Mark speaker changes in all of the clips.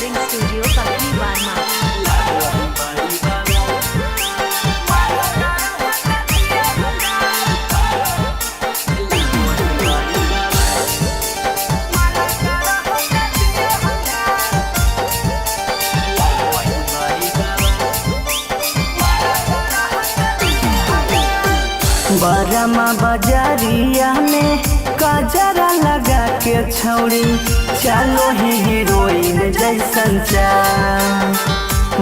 Speaker 1: Recording studio पखरी वारमा।
Speaker 2: बरमा बाजारिया में कजरा लगा के छौड़ी चलो ही हीरोइन जैसन चाल।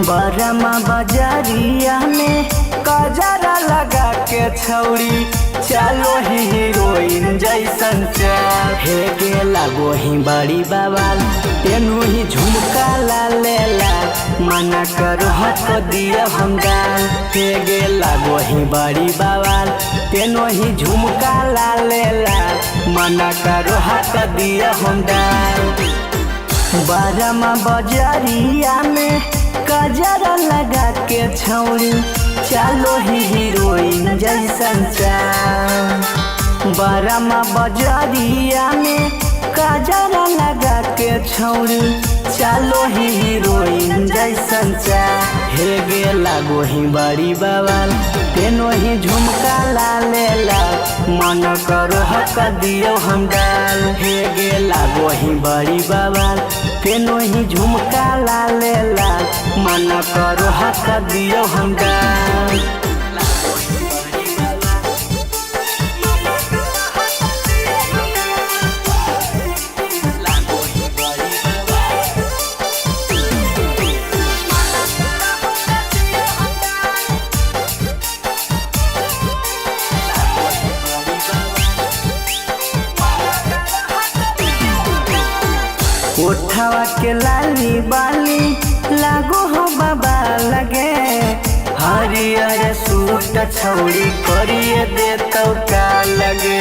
Speaker 2: बरमा बाजारिया में कजरा लगा के छौड़ी चलो ही हीरोइन जैसन चाल। हे गे लागो ही बड़ी बवाल तेनू ही झुमका ला लेला मना करो हक दिया हम गाल। हे गे लागो ही बड़ी बवाल तेनो ही झुमका ला लेला मना करो हक दिया हम गाल। बरमा बाजारिया में कजरा लगा के छौड़ी चलो ही हीरोइन जैसन चाल। बरमा बाजारिया में कजरा लगा के छौड़ी चलो ही हीरोइन जैसन चाल। हे गे लागो ही बड़ी बवाल तेनो ही झुमका ला लेला मन करो हक दियो हम डाल। हे गे लागो ही बड़ी बवाल तेनो ही झुमका ला लेला मन करो हक दियो हम डाल। उठावा के लाली बाली लागो हो बाबा लगे हरियर सूट छौड़ी करिए दे तो का लगे।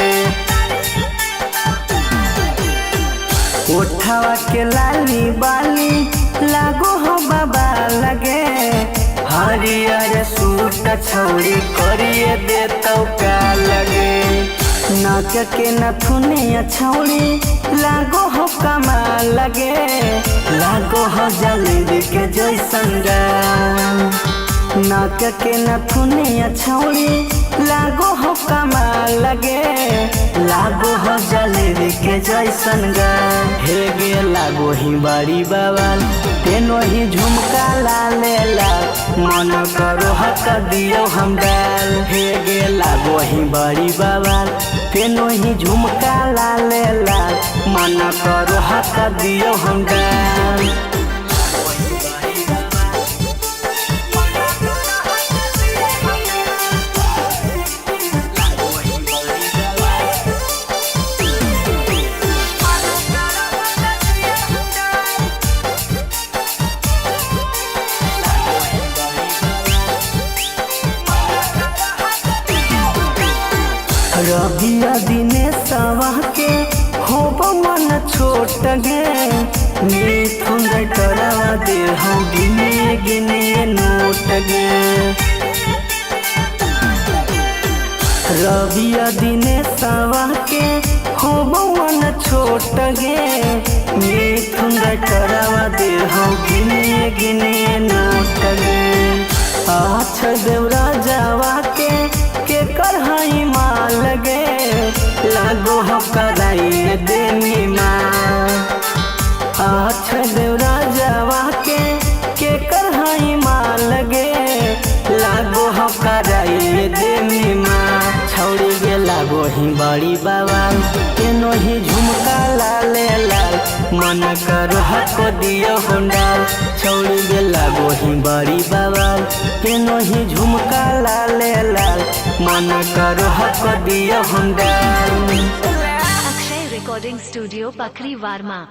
Speaker 2: उठावा के लाली बाली लागो हो बाबा लगे हरियर सूट छौड़ी करिए दे तो का लगे। नाक के नथुनिया छौड़ी लागो हो कमाल लगे लागो हो जलेबी के जैसन गाल। नाक के नथुनिया छौड़ी लागो हो कमाल लगे लागो हो जलेबी के जैसन गाल। हे गे लागो ही बड़ी बवाल तेनो ही झुमका ला लेला मन करो हक दियो हम डाल। हे गे लागो ही बड़ी बवाल तेनो ही झुमका ला लेला मन करो हक दियो हम डाल। रबिया दिने सवा के होब मन छोट गे मिथुन डरवा दे हो गिने गिने नोट गे। रबिया दिने सवा के होब मन छोट गे मिथुन डरवा दे हो गिने गिने नोट गे। अच्छा देवरा जावा के करहाई माँ लगे लागो हो कराई देनी माँ। अच्छा देवरा जावा के करहाई माँ लगे लागो हो कराई देनी माँ। छौड़ी गे लागो ही बड़ी बवाल तेनो ही झुमका ला लेला मन करो हक दियो हम डाल। छौड़ी गे लागो ही बड़ी बवाल तेनो ही झुमका ला लेला मन करो हक दियो हम डाल।
Speaker 1: Akshay recording studio पखरी वारमा।